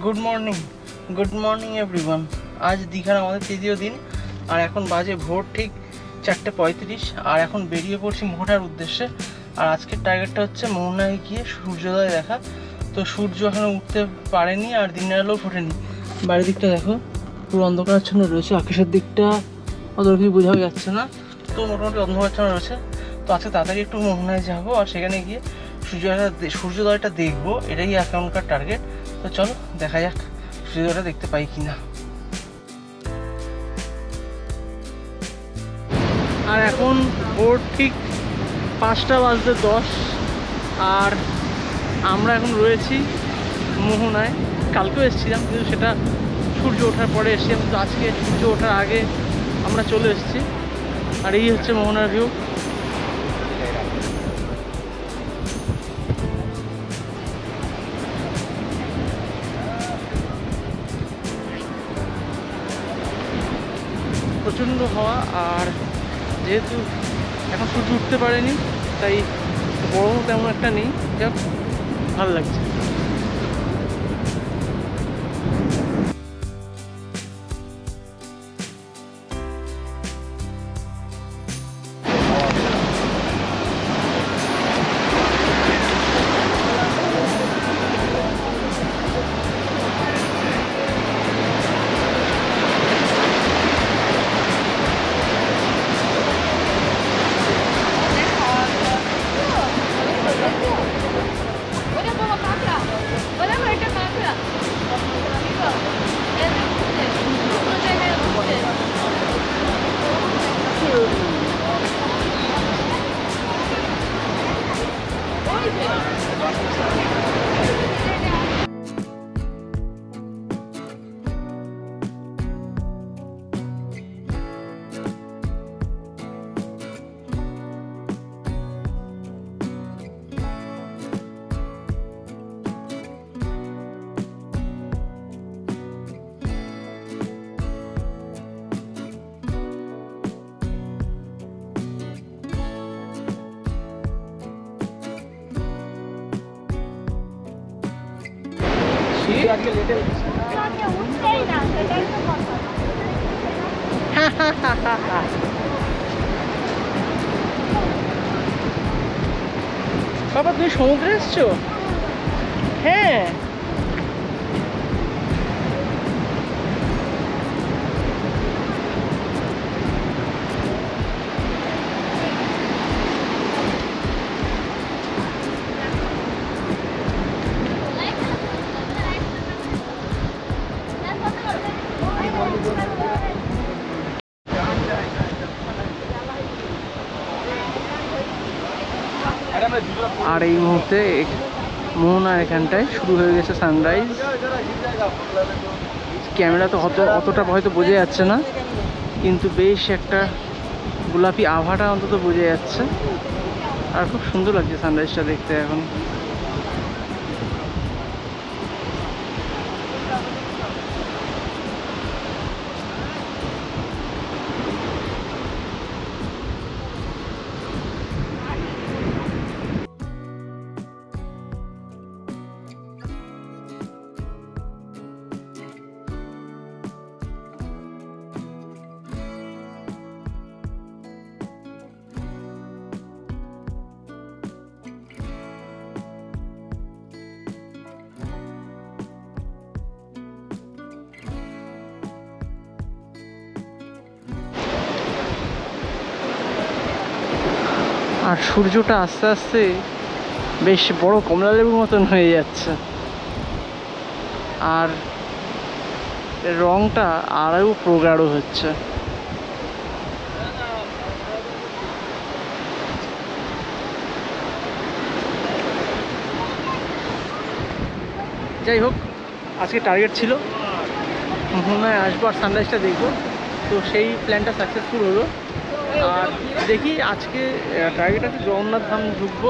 Good morning everyone. আজ দীঘার আমাদের তৃতীয় দিন, আর এখন বাজে ভোর ঠিক 4:35, আর এখন বেরিয়ে পড়ছি মোহনার উদ্দেশ্যে। আর আজকের টার্গেটটা হচ্ছে মোহনায় গিয়ে সূর্যোদয় দেখা। তো সূর্য এখনো উঠতে পারেনি, আর দিনের আলোও ফোটেনি। বাড়ির দিকটা দেখো, পুরো অন্ধকারাচ্ছন্ন রয়েছে, আকাশের দিকটা অত কিছু বোঝাও যাচ্ছে না, তো মোটামুটি অন্ধকারাচ্ছন্ন রয়েছে। তো আজকে তাড়াতাড়ি একটু মোহনায় যাবো, আর সেখানে গিয়ে সূর্যোদয়টা দেখবো, এটাই এখনকার টার্গেট। তো চলো দেখা যাক সূর্যোদয়টা দেখতে পাই কিনা। আর এখন ভোর ঠিক 5:10, আর আমরা এখন রয়েছি মোহনায়। কালকেও এসেছিলাম, কিন্তু সেটা সূর্য ওঠার পরে এসেছিলাম, কিন্তু আজকে সূর্য ওঠার আগে আমরা চলে এসেছি। আর এই হচ্ছে মোহনার ভিউ। প্রচণ্ড হাওয়া, আর যেহেতু এখন সূর্য উঠতে পারেনি, তাই গরমও তেমন একটা নেই, যাক ভালো লাগছে। বাবা, তুমি সমুদ্রে এসছো? হ্যাঁ, আর এই মুহূর্তে মোহনার এখানটায় শুরু হয়ে গেছে সানরাইজ। ক্যামেরা তো অতটা হয়তো বোঝা যাচ্ছে না, কিন্তু বেশ একটা গোলাপি আভাটা অন্তত বোঝা যাচ্ছে, আর খুব সুন্দর লাগছে সানরাইজটা দেখতে এখন। আর সূর্যটা আস্তে আস্তে বেশ বড় কমলা লেবুর মতন হয়ে যাচ্ছে, আর রংটা আরও প্রগাঢ় হচ্ছে। যাই হোক, আজকে টার্গেট ছিল মোহনায় আসবো আর সানরাইজটা দেখবো, তো সেই প্ল্যানটা সাকসেসফুল হলো। আর দেখি আজকে টার্গেট আছে জগন্নাথ ধাম ঢুকবো,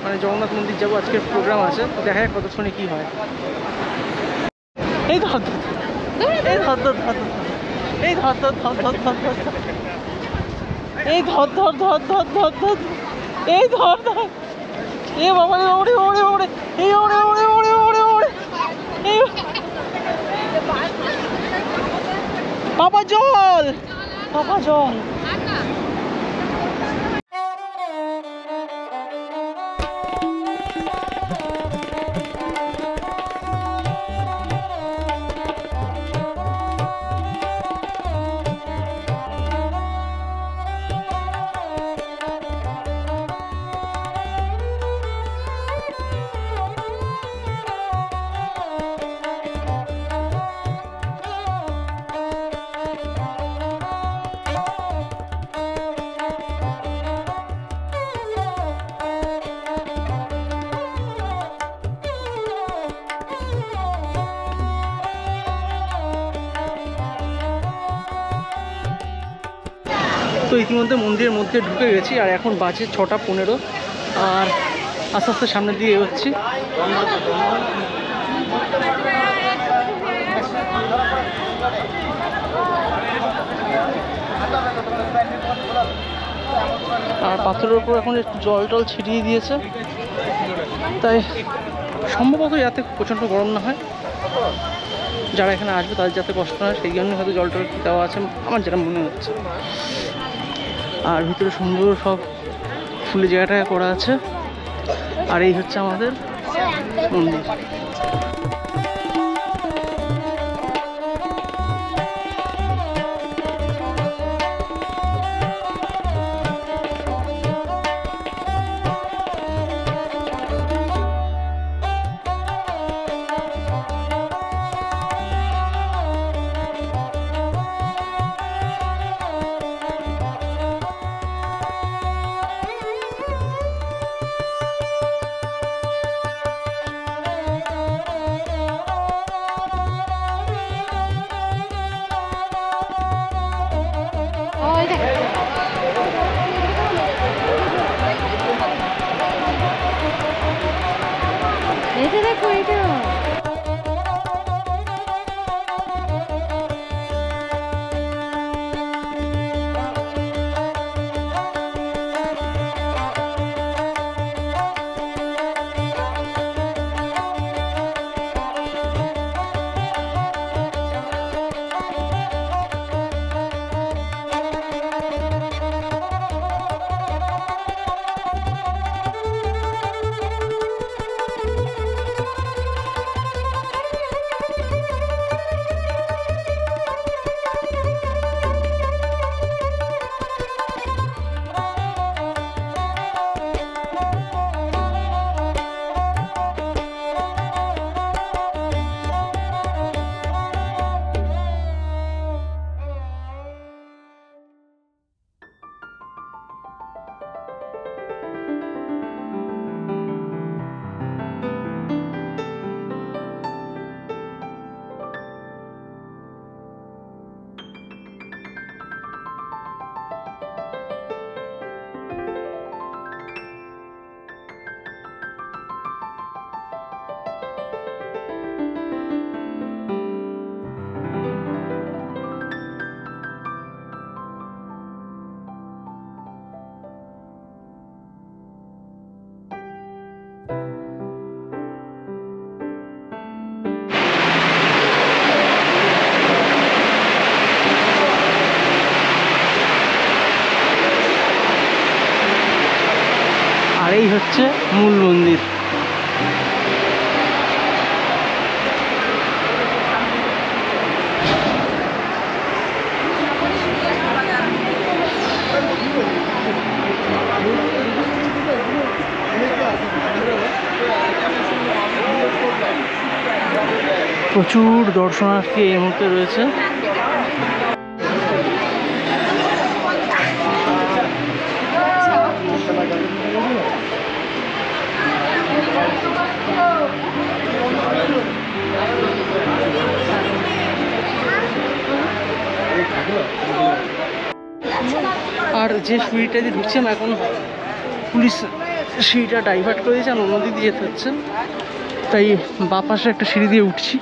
মানে জগন্নাথ মন্দির যাবো, আজকের প্রোগ্রাম আছে, তো দেখা যাক কতক্ষণে কী হয়। এই ধর এই ধর ধর ধর এই ধর ধর ধর ধর ধর ধর এই ধর ধর ধর ধর ধর ধর এই ধর ধর এ বাবা, ওরে ওরে ওরে এই ওরে ওরে ওরে ওরে চল। তো ইতিমধ্যে মন্দিরের মধ্যে ঢুকে গেছি, আর এখন বাজে 6টা 15, আর আস্তে আস্তে সামনের দিকে এগোচ্ছি। আর পাথরের উপর এখন একটু জল টল ছিটিয়ে দিয়েছে, তাই সম্ভবত যাতে প্রচণ্ড গরম না হয়, যারা এখানে আসবে তাদের যাতে কষ্ট না হয় সেই জন্য হয়তো জল টল দেওয়া আছে আমার যেটা মনে হচ্ছে। আর ভিতরে সুন্দর সব ফুলের জায়গাটা করা আছে, আর এই হচ্ছে আমাদের মন্দির। আর এই হচ্ছে মূল মন্দির। প্রচুর দর্শনার্থী এই মুহূর্তে রয়েছে। আর যে সিঁড়িটা দিয়ে ঢুকছেন এখন পুলিশ সিঁড়িটা ডাইভার্ট করে দিয়েছে, আর অন্য দিক দিয়ে যেতে হচ্ছে, তাই বাঁ পাশে একটা সিঁড়ি দিয়ে উঠছি।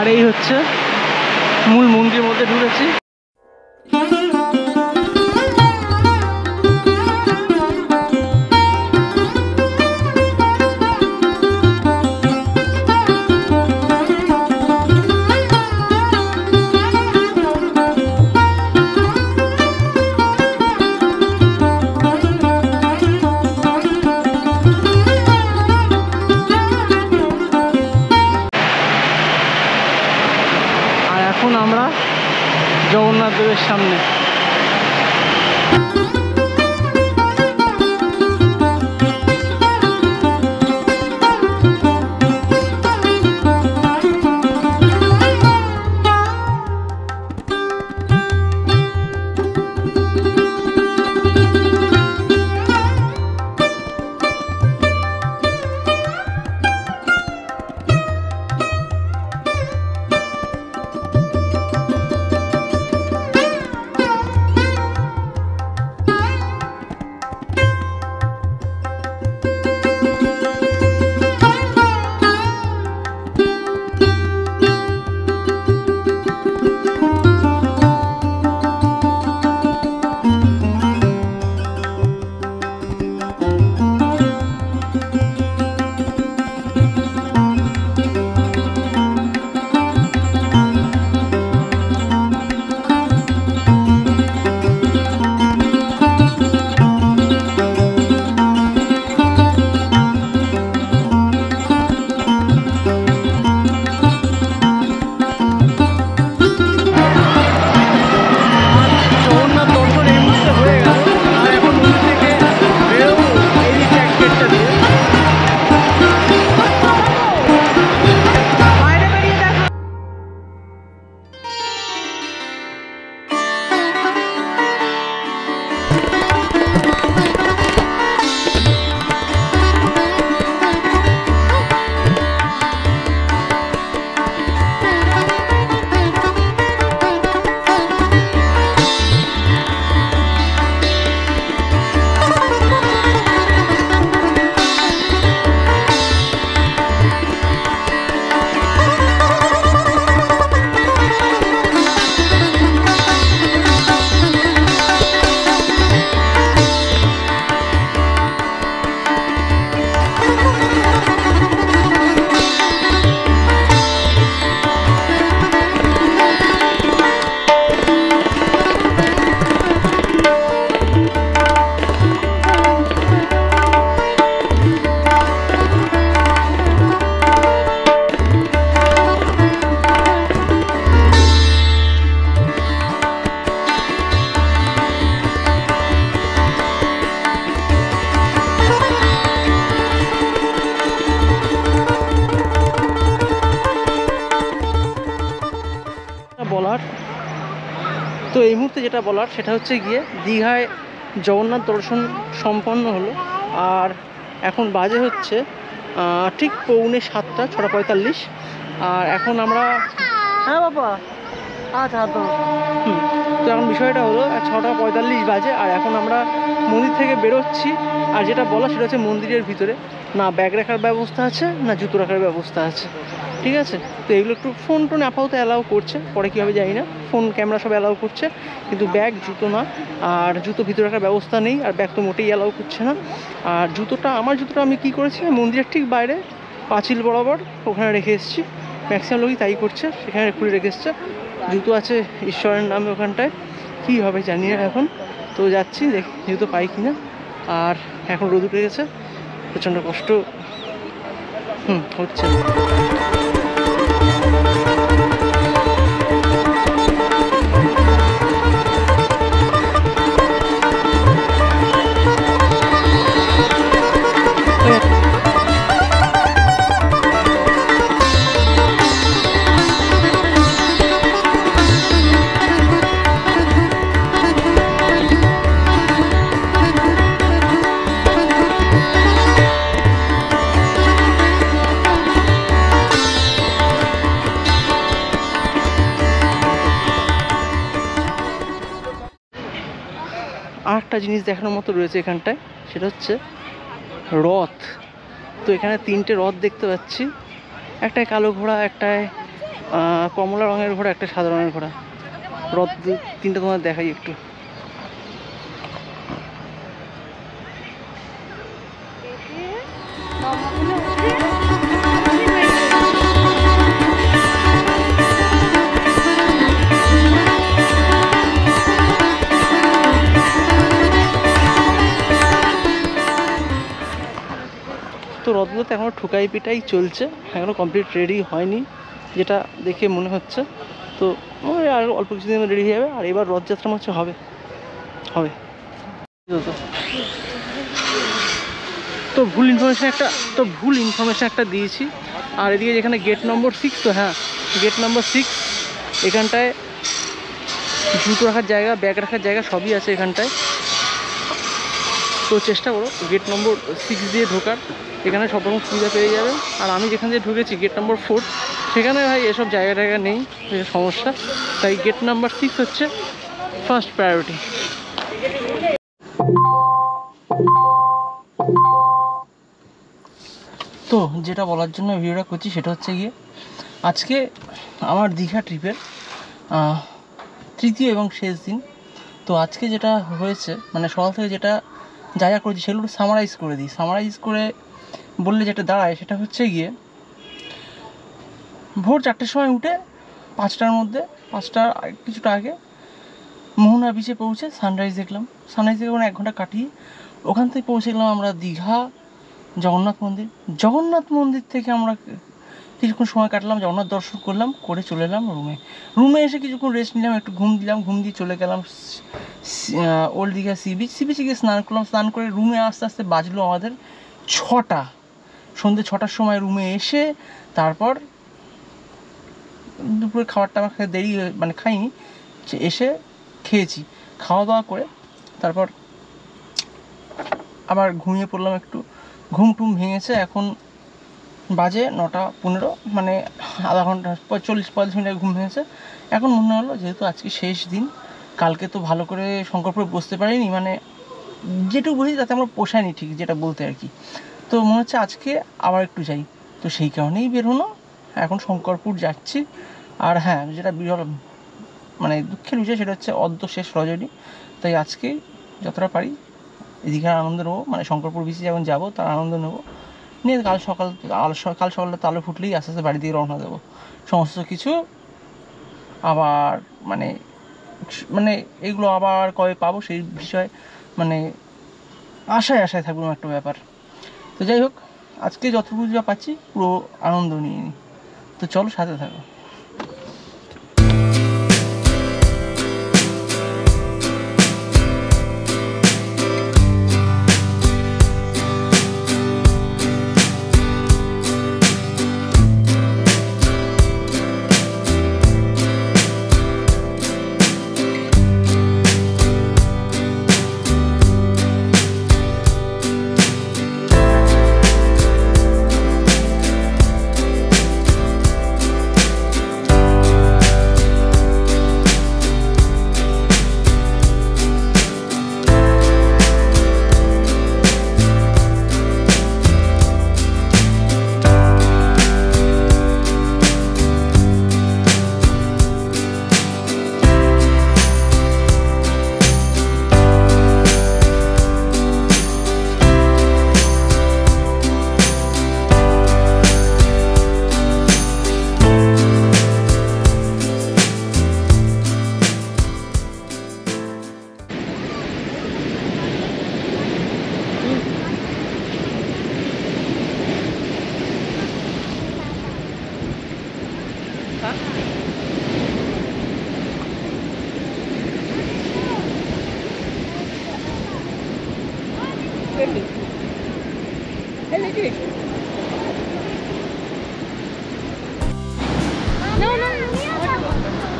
আর এই হচ্ছে মূল মন্দিরের মধ্যে ঢুকেছি। এখন আমরা জগন্নাথ দেবের সামনে। বলার তো এই মুহূর্তে যেটা বলার সেটা হচ্ছে গিয়ে দীঘায় জগন্নাথ দর্শন সম্পন্ন হলো, আর এখন বাজে হচ্ছে ঠিক 6:45, 6:45। আর এখন আমরা হ্যাঁ বাবা আচ্ছা তো এখন বিষয়টা হলো 6:45 বাজে, আর এখন আমরা মন্দির থেকে বেরোচ্ছি। আর যেটা বলা সেটা হচ্ছে মন্দিরের ভিতরে না ব্যাগ রাখার ব্যবস্থা আছে না জুতো রাখার ব্যবস্থা আছে, ঠিক আছে। তো এগুলো একটু ফোন টোন আপাতত অ্যালাউ করছে, পরে কী হবে জানি না, ফোন ক্যামেরা সব অ্যালাউ করছে, কিন্তু ব্যাগ জুতো না। আর জুতো ভিতরে রাখার ব্যবস্থা নেই, আর ব্যাগ তো মোটেই অ্যালাউ করছে না। আর আমার জুতোটা আমি কী করেছি, মন্দিরের ঠিক বাইরে পাঁচিল বরাবর ওখানে রেখে এসেছি। ম্যাক্সিমাম লোকই তাই করছে, সেখানে খুলে রেখে এসছে। জুতো আছে ঈশ্বরের নামে ওখানটায়, কী হবে জানি না এখন। তো যাচ্ছি দেখি জুতো পাই কিনা। আর এখন রোদ উঠে গেছে, প্রচণ্ড কষ্ট হচ্ছে। আরেকটা জিনিস দেখানোর মতো রয়েছে এখানটায়, সেটা হচ্ছে রথ। তো এখানে 3টে রথ দেখতে পাচ্ছি, একটায় কালো ঘোড়া, একটায় কমলা রঙের ঘোড়া, একটা সাদা রঙের ঘোড়া। রথ তিনটা তোমাদের দেখাই একটু। তো রথগুলোতে এখনও ঠুকাই পিটাই চলছে, এখনও কমপ্লিট রেডি হয়নি যেটা দেখে মনে হচ্ছে। তো ওই আর অল্প কিছুদিন রেডি হয়ে যাবে, আর এবার রথযাত্রা মনে হচ্ছে হবে হবে। তো ভুল ইনফরমেশন একটা দিয়েছি। আর এদিকে যেখানে গেট নম্বর 6, তো হ্যাঁ গেট নম্বর 6 এখানটায় জুতো রাখার জায়গা, ব্যাগ রাখার জায়গা সবই আছে এখানটায়। তো চেষ্টা করো গেট নম্বর 6 দিয়ে ঢোকার, এখানে সব রকম সুবিধা পেয়ে যাবে। আর আমি যেখান দিয়ে ঢুকেছি গেট নম্বর 4, সেখানে ভাই এসব জায়গা নেই, সমস্যা। তাই গেট নাম্বার 6 হচ্ছে ফার্স্ট প্রায়োরিটি। তো যেটা বলার জন্য ভিডিওটা করছি সেটা হচ্ছে গিয়ে আজকে আমার দীঘা ট্রিপের তৃতীয় এবং শেষ দিন। তো আজকে যেটা হয়েছে, মানে সকাল থেকে যেটা যা যা করেছি সেগুলো সামারাইজ করে দিই। সামারাইজ করে বললে যেটা দাঁড়ায় সেটা হচ্ছে গিয়ে ভোর 4টের সময় উঠে 5টার মধ্যে, 5টার কিছুটা আগে মোহনা বিচে পৌঁছে সানরাইজ দেখলাম। সানরাইজ দেখে 1 ঘন্টা কাটিয়ে ওখান থেকে পৌঁছে গেলাম আমরা দীঘা জগন্নাথ মন্দির থেকে আমরা কিছুক্ষণ সময় কাটলাম, জগন্নাথ দর্শন করলাম, করে চলে এলাম রুমে এসে কিছুক্ষণ রেস্ট নিলাম, একটু ঘুম দিয়ে চলে গেলাম ওল্ড দীঘা সি বিচে গিয়ে স্নান করে রুমে আস্তে আস্তে বাজলো আমাদের 6টা, সন্ধ্যে 6টার সময় রুমে এসে তারপর দুপুরে খাবারটা আমার খেতে দেরি মানে খাইনি, এসে খেয়েছি। খাওয়া দাওয়া করে তারপর আবার ঘুমিয়ে পড়লাম একটু, ঘুম টুম ভেঙেছে। এখন বাজে 9:15, মানে আধা ঘন্টা 40-45 মিনিট ঘুম ভেঙেছে। এখন মনে হলো যেহেতু আজকে শেষ দিন, কালকে তো ভালো করে শঙ্করপুরে বসতে পারিনি, মানে যেটুকু বুঝি তাতে আমরা পোষায়নি ঠিক, যেটা বলতে আর কি। তো মনে হচ্ছে আজকে আবার একটু যাই, তো সেই কারণেই বেরোনো। এখন শঙ্করপুর যাচ্ছি। আর হ্যাঁ, যেটা বিরল মানে দুঃখের বিষয় সেটা হচ্ছে শেষ রজনী। তাই আজকে যতটা পারি দীঘার আনন্দ নেবো, মানে শঙ্করপুর বিচে যখন যাবো তার আনন্দ নেবো নিয়ে। কাল সকালে তো আলো ফুটলেই আস্তে আস্তে বাড়ি দিয়ে রওনা দেবো সমস্ত কিছু। আবার মানে এগুলো আবার কবে পাবো সেই বিষয়ে মানে আশায় থাকবো একটা ব্যাপার। তো যাই হোক, আজকে যতটুকু যা পাচ্ছি পুরো আনন্দ নিয়ে নিই। তো চলো সাথে থাকো।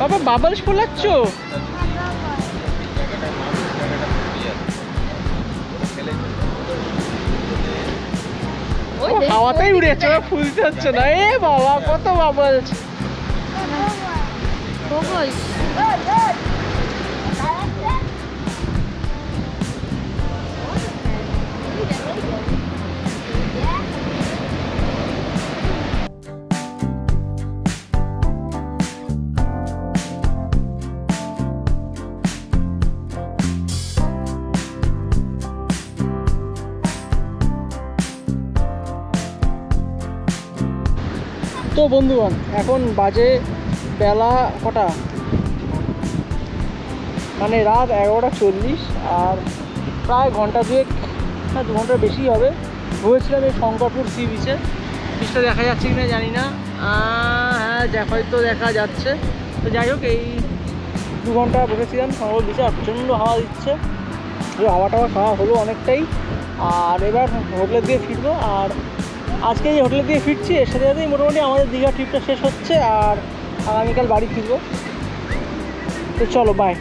বাবা বাবলস ফোলাচ্ছ? হাওয়াতেই উড়ে যাচ্ছে, ফুলতে হচ্ছে না। এ বাবা কত বাবলস! তো বন্ধুগণ, এখন বাজে বেলা কটা, মানে রাত 11:40, আর প্রায় ঘন্টা দুয়েক, হ্যাঁ 2 ঘন্টার বেশি হবে ঘুরেছিলাম এই শঙ্করপুর সি বিচে। বিচটা দেখা যাচ্ছে কিনা জানি না, হ্যাঁ হয়তো দেখা যাচ্ছে। তো যাই হোক, এই 2 ঘন্টা বসেছিলাম শঙ্করপুর বিচে, আর প্রচণ্ড হাওয়া দিচ্ছে। হাওয়া টাওয়া খাওয়া হলো অনেকটাই, আর এবার হোটেলের দিকে ফিরবো। আর আজকে এই হোটেলের দিকে ফিরছি, এর সাথে সাথেই মোটামুটি আমাদের দীঘা ট্রিপটা শেষ হচ্ছে, আর আগামীকাল বাড়ি ফিরবো। তো চলো, বাই।